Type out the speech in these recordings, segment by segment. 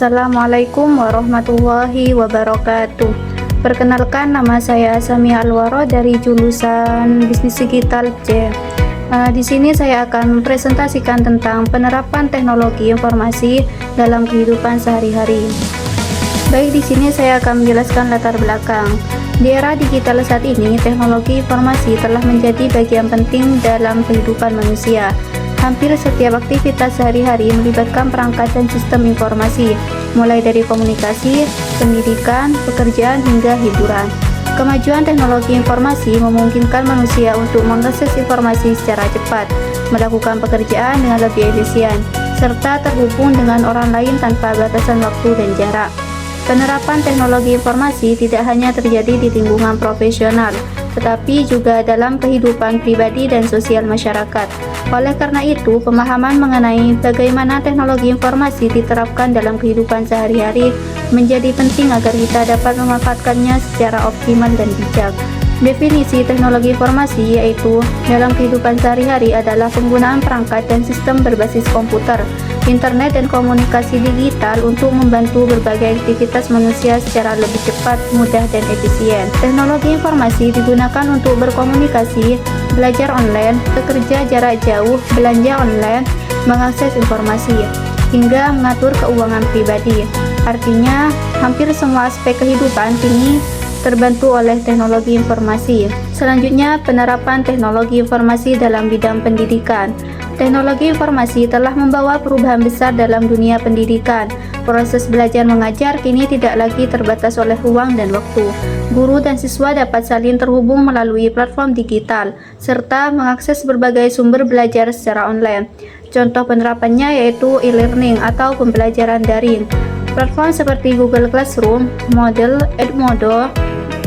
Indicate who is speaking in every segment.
Speaker 1: Assalamualaikum warahmatullahi wabarakatuh. Perkenalkan, nama saya Samia Alwaro dari jurusan Bisnis Digital C. Di sini saya akan mempresentasikan tentang penerapan teknologi informasi dalam kehidupan sehari-hari. Baik, di sini saya akan menjelaskan latar belakang. Di era digital saat ini, teknologi informasi telah menjadi bagian penting dalam kehidupan manusia. Hampir setiap aktivitas sehari-hari melibatkan perangkat dan sistem informasi, mulai dari komunikasi, pendidikan, pekerjaan, hingga hiburan. Kemajuan teknologi informasi memungkinkan manusia untuk mengakses informasi secara cepat, melakukan pekerjaan dengan lebih efisien, serta terhubung dengan orang lain tanpa batasan waktu dan jarak. Penerapan teknologi informasi tidak hanya terjadi di lingkungan profesional, tetapi juga dalam kehidupan pribadi dan sosial masyarakat. Oleh karena itu, pemahaman mengenai bagaimana teknologi informasi diterapkan dalam kehidupan sehari-hari menjadi penting agar kita dapat memanfaatkannya secara optimal dan bijak. Definisi teknologi informasi yaitu dalam kehidupan sehari-hari adalah penggunaan perangkat dan sistem berbasis komputer, internet, dan komunikasi digital untuk membantu berbagai aktivitas manusia secara lebih cepat, mudah, dan efisien. Teknologi informasi digunakan untuk berkomunikasi, belajar online, bekerja jarak jauh, belanja online, mengakses informasi, hingga mengatur keuangan pribadi. Artinya, hampir semua aspek kehidupan kini terbantu oleh teknologi informasi. Selanjutnya, penerapan teknologi informasi dalam bidang pendidikan. Teknologi informasi telah membawa perubahan besar dalam dunia pendidikan. Proses belajar mengajar kini tidak lagi terbatas oleh ruang dan waktu. Guru dan siswa dapat saling terhubung melalui platform digital, serta mengakses berbagai sumber belajar secara online. Contoh penerapannya yaitu e-learning atau pembelajaran daring. Platform seperti Google Classroom, Moodle, Edmodo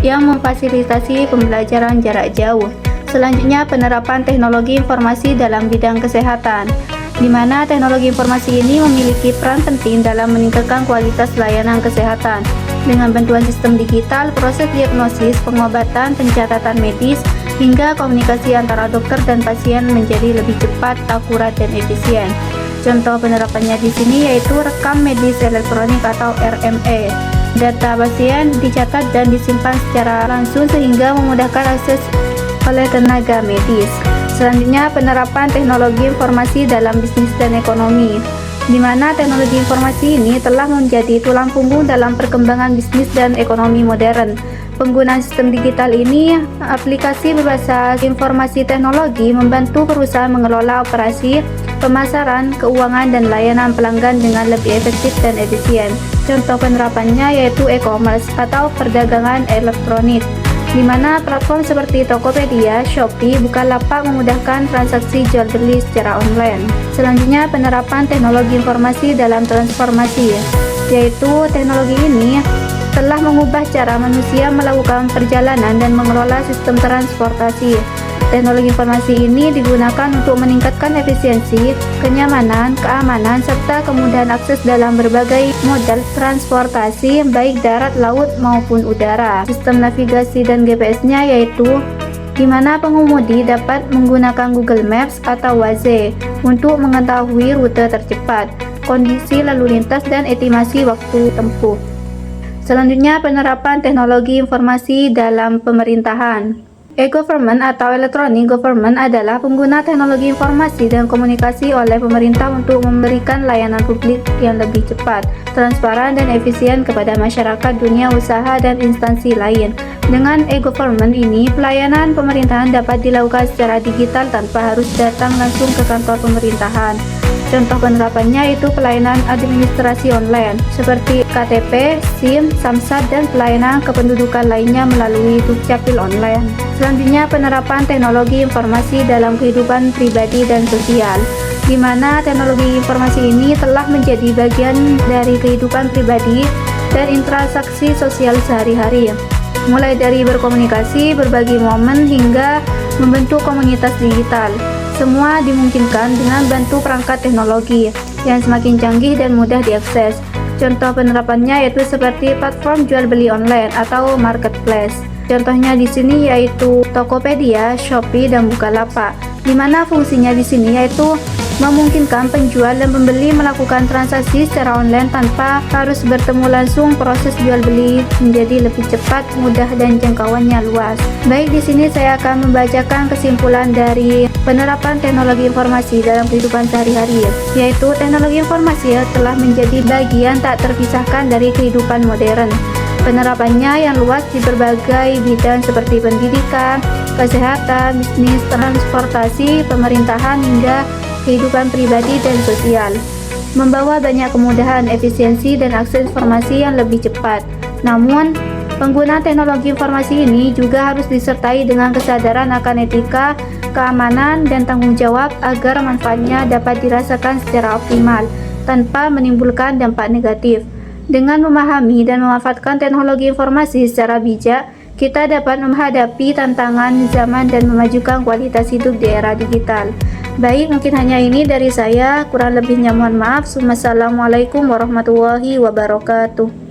Speaker 1: yang memfasilitasi pembelajaran jarak jauh. Selanjutnya, penerapan teknologi informasi dalam bidang kesehatan, di mana teknologi informasi ini memiliki peran penting dalam meningkatkan kualitas layanan kesehatan. Dengan bantuan sistem digital, proses diagnosis, pengobatan, pencatatan medis, hingga komunikasi antara dokter dan pasien menjadi lebih cepat, akurat, dan efisien. Contoh penerapannya di sini yaitu rekam medis elektronik atau RME. Data pasien dicatat dan disimpan secara langsung sehingga memudahkan akses oleh tenaga medis. Selanjutnya, penerapan teknologi informasi dalam bisnis dan ekonomi, di mana teknologi informasi ini telah menjadi tulang punggung dalam perkembangan bisnis dan ekonomi modern. Penggunaan sistem digital ini, aplikasi berbasis informasi teknologi membantu perusahaan mengelola operasi, pemasaran, keuangan, dan layanan pelanggan dengan lebih efektif dan efisien. Contoh penerapannya yaitu e-commerce atau perdagangan elektronik, di mana platform seperti Tokopedia, Shopee, Bukalapak memudahkan transaksi jual beli secara online. Selanjutnya, penerapan teknologi informasi dalam transformasi, yaitu teknologi ini telah mengubah cara manusia melakukan perjalanan dan mengelola sistem transportasi. Teknologi informasi ini digunakan untuk meningkatkan efisiensi, kenyamanan, keamanan, serta kemudahan akses dalam berbagai moda transportasi, baik darat, laut, maupun udara. Sistem navigasi dan GPS-nya yaitu di mana pengemudi dapat menggunakan Google Maps atau Waze untuk mengetahui rute tercepat, kondisi lalu lintas, dan estimasi waktu tempuh. Selanjutnya, penerapan teknologi informasi dalam pemerintahan. E-government atau electronic government adalah pengguna teknologi informasi dan komunikasi oleh pemerintah untuk memberikan layanan publik yang lebih cepat, transparan, dan efisien kepada masyarakat, dunia usaha, dan instansi lain. Dengan e-government ini, pelayanan pemerintahan dapat dilakukan secara digital tanpa harus datang langsung ke kantor pemerintahan. Contoh penerapannya itu pelayanan administrasi online seperti KTP, SIM, Samsat, dan pelayanan kependudukan lainnya melalui Dukcapil online. Selanjutnya, penerapan teknologi informasi dalam kehidupan pribadi dan sosial, di mana teknologi informasi ini telah menjadi bagian dari kehidupan pribadi dan interaksi sosial sehari-hari, mulai dari berkomunikasi, berbagi momen, hingga membentuk komunitas digital. Semua dimungkinkan dengan bantu perangkat teknologi yang semakin canggih dan mudah diakses. Contoh penerapannya yaitu seperti platform jual beli online atau marketplace. Contohnya di sini yaitu Tokopedia, Shopee, dan Bukalapak. Di mana fungsinya di sini yaitu memungkinkan penjual dan pembeli melakukan transaksi secara online tanpa harus bertemu langsung. Proses jual beli menjadi lebih cepat, mudah, dan jangkauannya luas. Baik, di sini saya akan membacakan kesimpulan dari penerapan teknologi informasi dalam kehidupan sehari-hari, yaitu teknologi informasi telah menjadi bagian tak terpisahkan dari kehidupan modern. Penerapannya yang luas di berbagai bidang seperti pendidikan, kesehatan, bisnis, transportasi, pemerintahan, hingga kehidupan pribadi dan sosial, membawa banyak kemudahan, efisiensi, dan akses informasi yang lebih cepat. Namun, penggunaan teknologi informasi ini juga harus disertai dengan kesadaran akan etika, keamanan, dan tanggung jawab agar manfaatnya dapat dirasakan secara optimal tanpa menimbulkan dampak negatif. Dengan memahami dan memanfaatkan teknologi informasi secara bijak, kita dapat menghadapi tantangan zaman dan memajukan kualitas hidup di era digital. Baik, mungkin hanya ini dari saya, kurang lebihnya mohon maaf. Wassalamualaikum warahmatullahi wabarakatuh.